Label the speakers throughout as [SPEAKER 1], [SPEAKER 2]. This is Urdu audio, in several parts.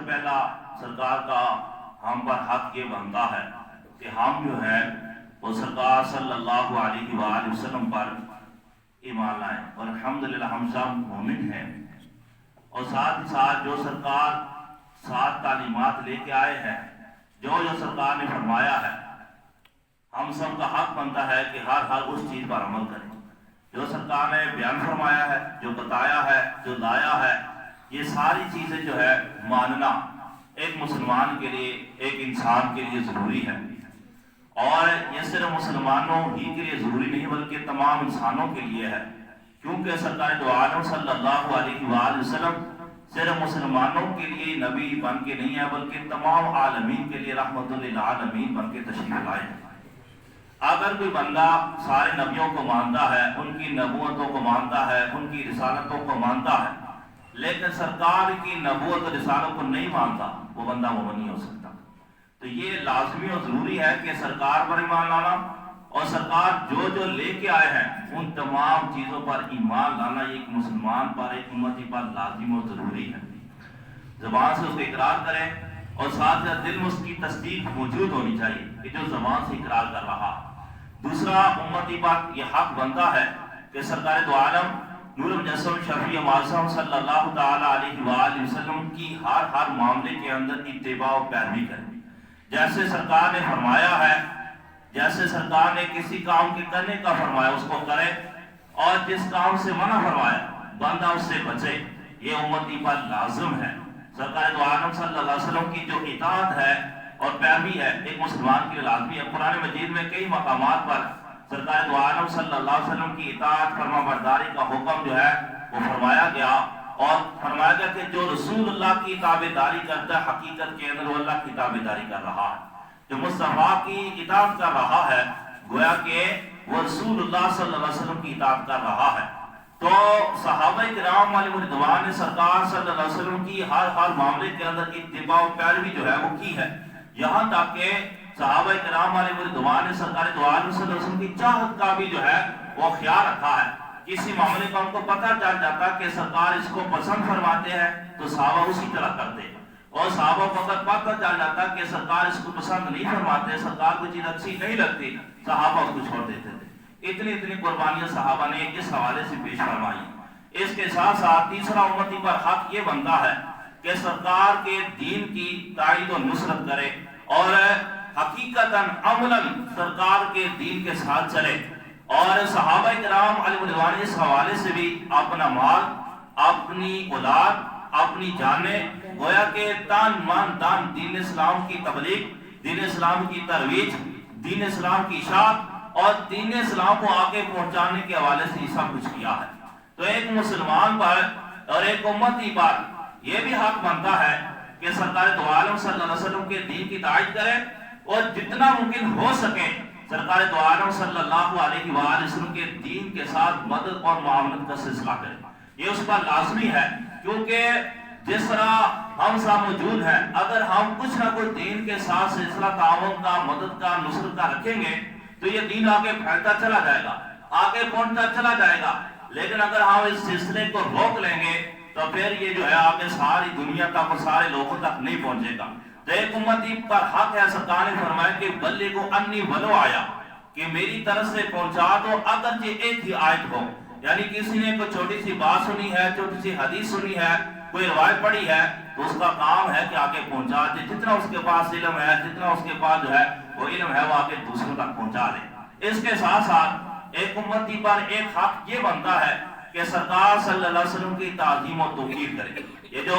[SPEAKER 1] پہلا سرکار کا ہم پر حق یہ بنتا ہے کہ ہم جو ہے وہ سرکار صلی اللہ علیہ وآلہ وسلم پر ایمان لائیں، اور الحمدللہ ہم سب مومن ہیں، اور ساتھ ہی ساتھ جو سرکار 7 تعلیمات لے کے آئے ہیں، جو سرکار نے فرمایا ہے، ہم سب کا حق بنتا ہے کہ ہر اس چیز پر عمل کریں جو سرکار نے بیان فرمایا ہے، جو بتایا ہے، جو لایا ہے۔ یہ ساری چیزیں جو ہے ماننا ایک مسلمان کے لیے، ایک انسان کے لیے ضروری ہے، اور یہ صرف مسلمانوں ہی کے لیے ضروری نہیں بلکہ تمام انسانوں کے لیے ہے، کیونکہ سرکار دو عالم صلی اللہ علیہ وآلہ وسلم صرف مسلمانوں کے لیے نبی بن کے نہیں ہے بلکہ تمام عالمین کے لیے رحمت للعالمین بن کے تشریف لائے ہیں۔ اگر کوئی بندہ سارے نبیوں کو مانتا ہے، ان کی نبوتوں کو مانتا ہے، ان کی رسالتوں کو مانتا ہے، لیکن سرکار کی نبوت اور رسالت کو نہیں مانتا، وہ بندہ مومن نہیں ہو سکتا۔ تو یہ لازمی اور ضروری ہے کہ سرکار پر ایمان لانا، اور سرکار جو لے کے آئے ہیں ان تمام چیزوں پر ایمان لانا، یہ ایک مسلمان پر، ایک امتی پر لازم اور ضروری ہے۔ زبان سے اس کو اقرار کریں، اور ساتھ ساتھ دل میں اس کی تصدیق موجود ہونی چاہیے کہ جو زبان سے اقرار کر رہا۔ دوسرا، امتی پر یہ حق بنتا ہے کہ سرکار دو عالم نور مجسم شفیع معصوم صلی اللہ تعالی علیہ وآلہ وسلم کی ہر معاملے کے اندر اتباع و پیروی کریں۔ جیسے سرکار نے فرمایا ہے، جیسے سرکار نے کسی کام کے کرنے کا فرمایا اس کو کرے، اور جس کام سے منع فرمایا بندہ اس سے بچے، یہ امتی پر لازم ہے۔ سرکار دو عالم صلی اللہ علیہ وسلم کی جو اطاعت ہے اور پیروی ہے ایک مسلمان کے لیے لازمی ہے۔ قرآن مجید میں کئی مقامات پر سرکار دو عالم صلی اللہ علیہ وسلم کی اطاعت، فرما برداری کا حکم جو ہے وہ فرمایا گیا، اور فرمایا گیا کہ جو رسول اللہ کی تابعداری کرتا ہے حقیقت کے اندر وہ اللہ کی تابعداری کر رہا ہے، جو مصطفیٰ کی اطاعت کر رہا ہے گویا کہ وہ رسول اللہ صلی اللہ علیہ وسلم کی اطاعت کر رہا ہے۔ تو صحابہ کرام علیہ رضوان نے سرکار صلی اللہ علیہ وسلم کی ہر معاملے کے اندر اتباع و پیروی جو ہے وہ کی ہے، یہاں تک کہ صحابہ کرام علیہ رضوان نے سرکار دو عالم صلی اللہ علیہ وسلم کی چاہت کا بھی جو ہے وہ خیال رکھا ہے۔ کسی معاملے کا ان کو پتہ چل جاتا کہ سرکار اس کو پسند فرماتے ہیں تو صحابہ اسی طرح کرتے ہیں، اور صحابہ کو اگر پتہ چل جاتا کہ سرکار اس کو پسند نہیں فرماتے، سرکار کو چیز اچھی نہیں لگتی، صحابہ اس کو چھوڑ دیتے تھے۔ اتنی قربانیاں صحابہ نے اس حوالے سے پیش فرمائی۔ اس کے ساتھ ساتھ تیسرا امتی پر حق یہ بنتا ہے کہ سرکار کے دین کی تائید و نصرت کرے، اور حقیقتاً عملاً سرکار کے دین کے ساتھ چلے، اور صحابہ کرام علیہ رضوان اس حوالے سے بھی اپنا مال، اپنی اولاد، اپنی جانیں گویا کہ تن من دن دین اسلام کی تبلیغ، دین اسلام کی ترویج، دین اسلام کی اشاعت اور دین اسلام کو آگے پہنچانے کے حوالے سے یہ سب کچھ کیا ہے۔ تو ایک مسلمان پر اور ایک امتی پر یہ بھی حق بنتا ہے کہ سرکار دو عالم صلی اللہ علیہ وسلم کے دین کی تائید کرے، اور جتنا ممکن ہو سکے سرکار دو عالم صلی اللہ علیہ وآلہ وسلم کے دین کے ساتھ مدد اور معاونت کا سلسلہ کرے۔ یہ اس پر لازمی ہے، کیونکہ جس طرح ہم سب موجود ہیں، اگر ہم کچھ نہ کچھ دین کے ساتھ سلسلہ تعاون کا، مدد کا، نصرت کا رکھیں گے تو یہ دین آگے پھیلتا چلا جائے گا، آگے پہنچتا چلا جائے گا۔ لیکن اگر ہم اس سلسلے کو روک لیں گے تو پھر یہ جو ہے آگے ساری دنیا تک اور سارے لوگوں تک نہیں پہنچے گا۔ تو ایک امتی پر حق ہے، سرکار نے فرمایا کہ بلغوا انی ولو آیا، کہ میری طرف سے پہنچا دو اگرچہ ایک ہی آیت ہو۔ یعنی کسی نے کوئی چھوٹی سی بات سنی ہے، چھوٹی سی حدیث سنی ہے، کوئی روایت پڑھی ہے، تو اس کا کام ہے کہ آگے پہنچا دے، جتنا اس کے پاس علم ہے، جتنا اس کے پاس جو ہے وہ علم ہے وہ آگے دوسروں تک پہنچا دے۔ اس کے ساتھ ساتھ ایک امتی پر ایک حق یہ بنتا ہے کہ سرکار صلی اللہ علیہ وسلم کی تعظیم و توقیر کرے۔ یہ جو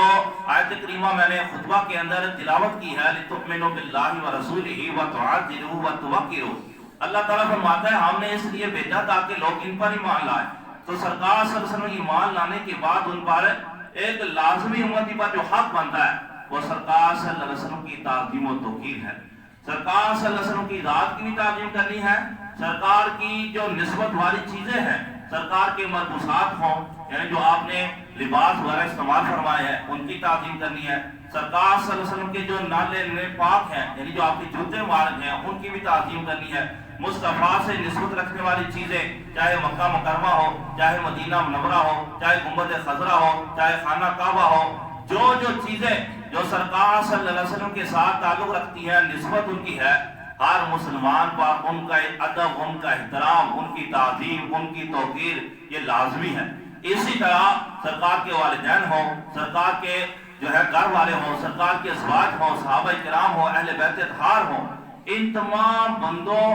[SPEAKER 1] آیت کریمہ میں نے خطبہ کے اندر تلاوت کی ہے، لِتُؤْمِنُوا بِاللَّهِ وَرَسُولِهِ وَتُعَزِّرُوهُ وَتُوَقِّرُوهُ، اللہ تعالیٰ فرماتا ہے ہم نے اس لیے بھیجا تاکہ لوگ ان پر ایمان لائیں۔ تو سرکار صلی اللہ علیہ وسلم ایمان لانے کے بعد ان پر ایک لازمی امتی پر جو حق بنتا ہے وہ سرکار صلی اللہ علیہ وسلم کی تعظیم و توقیر ہے۔ سرکار صلی اللہ علیہ وسلم کی ذات کی بھی تعظیم کرنی ہے، سرکار کی جو نسبت والی چیزیں ہیں، سرکار کے ملبوسات ہوں، یعنی جو آپ نے لباس وغیرہ استعمال فرمائے ہیں ان کی تعظیم کرنی ہے۔ سرکار صلی اللہ علیہ وسلم کے جو نالے پاک ہیں، یعنی جو آپ کے جوتے مبارک ہیں ان کی بھی تعظیم کرنی ہے۔ مصطفیٰ سے نسبت رکھنے والی چیزیں، چاہے مکہ مکرمہ ہو، چاہے مدینہ منورہ ہو، چاہے گنبد خضرا ہو، چاہے خانہ کعبہ ہو، جو چیزیں جو جو سرکار صلی اللہ علیہ وسلم کے ساتھ تعلق رکھتی ہے، نسبت ان کی ہے، ہر مسلمان پر ان کا ادب، ان کا احترام، ان کی تعظیم، ان کی توقیر یہ لازمی ہے۔ اسی طرح سرکار کے والدین ہوں، سرکار کے جو ہے گھر والے ہوں، سرکار کے ازواج ہوں، صحابہ کرام ہوں، اہل بیت اطہار ہوں، ان تمام بندوں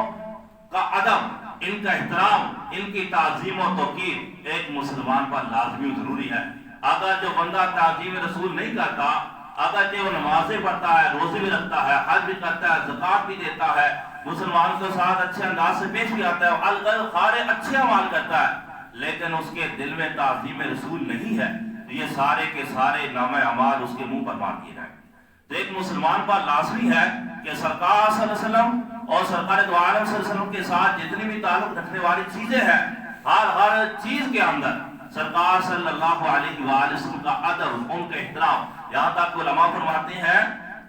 [SPEAKER 1] کا ادب، ان کا احترام، ان کی تعظیم و توقیر ایک مسلمان پر لازمی و ضروری ہے۔ اگر جو بندہ تعظیم رسول نہیں کرتا، اگر جو نمازیں پڑھتا ہے، روزے بھی رکھتا ہے، حج بھی کرتا ہے، زکوٰۃ بھی دیتا ہے، مسلمان کے ساتھ اچھے انداز سے پیش بھی آتا ہے، الغرض خارے اچھے اعمال کرتا ہے، لیکن اس کے دل میں تعظیم رسول نہیں ہے، تو یہ سارے کے سارے نامہ اعمال اس کے منہ پر مار دیے جائیں۔ تو ایک مسلمان پر لازمی ہے کہ سرکار صلی اللہ علیہ وسلم اور سرکار دو عالم صلی اللہ علیہ وسلم کے ساتھ جتنی بھی تعلق رکھنے والی چیزیں ہیں، ہر چیز کے اندر سرکار صلی اللہ علیہ وآلہ وسلم کا ادب، ان کا احترام، یہاں تک علماء فرماتے ہیں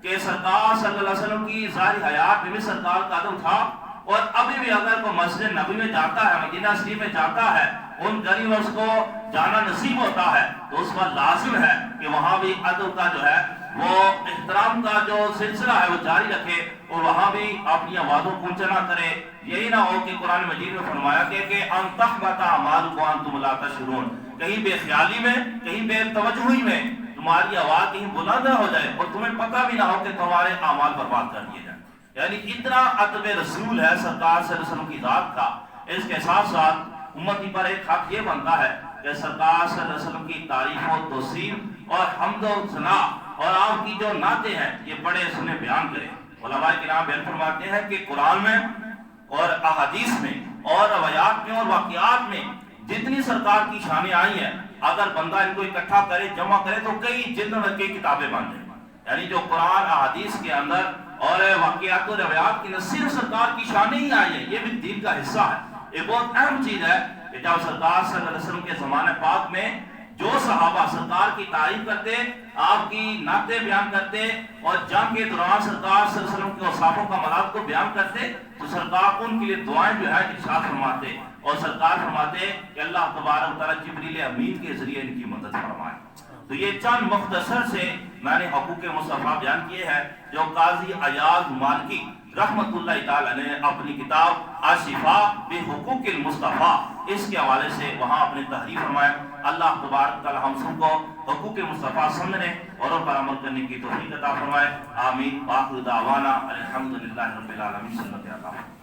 [SPEAKER 1] کہ سرکار صلی اللہ علیہ وسلم کی ظاہری حیات میں بھی سرکار کا ادب تھا، اور ابھی بھی اگر کوئی مسجد نبی میں جاتا ہے، مدینہ شریف میں جاتا ہے، ان گلی میں اس کو جانا نصیب ہوتا ہے، تو اس پر لازم ہے کہ وہاں بھی ادب کا جو ہے وہ احترام کا جو سلسلہ ہے وہ جاری رکھے، اور وہاں بھی اپنی آوازوں کو اونچا نہ کرے۔ یہی نہ ہو کہ قرآن مجید میں فرمایا کہ ان تحبط اعمالکم وانتم لا تشعرون، کہیں بے خیالی میں، کہیں بے توجہی میں تمہاری آواز کہیں بلند نہ ہو جائے اور تمہیں پتہ بھی نہ ہو کہ تمہارے اعمال برباد کر دیے جائیں۔ یعنی اتنا ادب رسول ہے سرکار صلی اللہ علیہ وسلم کی ذات کا۔ اس کے ساتھ ساتھ امتی پر ایک حق یہ بنتا ہے کہ سرکار صلی اللہ علیہ وسلم کی تعریف و توصیف اور حمد و ثنا اور آپ کی جو نعتیں ہیں یہ بڑے سنے بیان کریں۔ علماء کرام بیان فرماتے ہیں کہ قرآن میں اور احادیث میں اور روایات میں اور واقعات میں جتنی سرکار کی شانیں آئی ہیں، اگر بندہ ان کو اکٹھا کرے، جمع کرے تو کئی جلد کی کتابیں بن جائیں۔ یعنی جو قرآن احادیث کے اندر اور واقعات و روایات کی صرف سرکار کی شانیں ہی آئی ہیں، یہ بھی دین کا حصہ ہے۔ ایک بہت اہم چیز ہے کہ جب سرکار صلی اللہ علیہ وسلم کے زمانے پاک میں جو صحابہ سرکار کی تعریف کرتے، آپ کی نعتیں بیان کرتے اور جنگ کے دوران سرکار صلی اللہ علیہ وسلم کے اوصاف و کمالات کو بیان کرتے، تو سرکار ان کے لیے دعائیں جو ہے ارشاد فرماتے، اور سرکار فرماتے کہ اللہ تبارک و تعالیٰ جبریل امین کے ذریعے ان کی مدد فرمائے۔ تو یہ چند مختصر سے میں نے حقوق مصطفیٰ بیان کیے ہیں جو قاضی ایاز مالکی رحمت اللہ تعالیٰ نے اپنی کتاب الشفاء بحقوق المصطفیٰ اس کے حوالے سے وہاں اپنے تحریر فرمایا۔ اللہ تبارک تعالیٰ ہم سب کو حقوق مصطفیٰ سمجھنے اور ان پر عمل کرنے کی توفیق عطا فرمائے۔ آمین۔ وآخر دعوانا الحمدللہ رب العالمین۔ صلی اللہ علیہ وسلم۔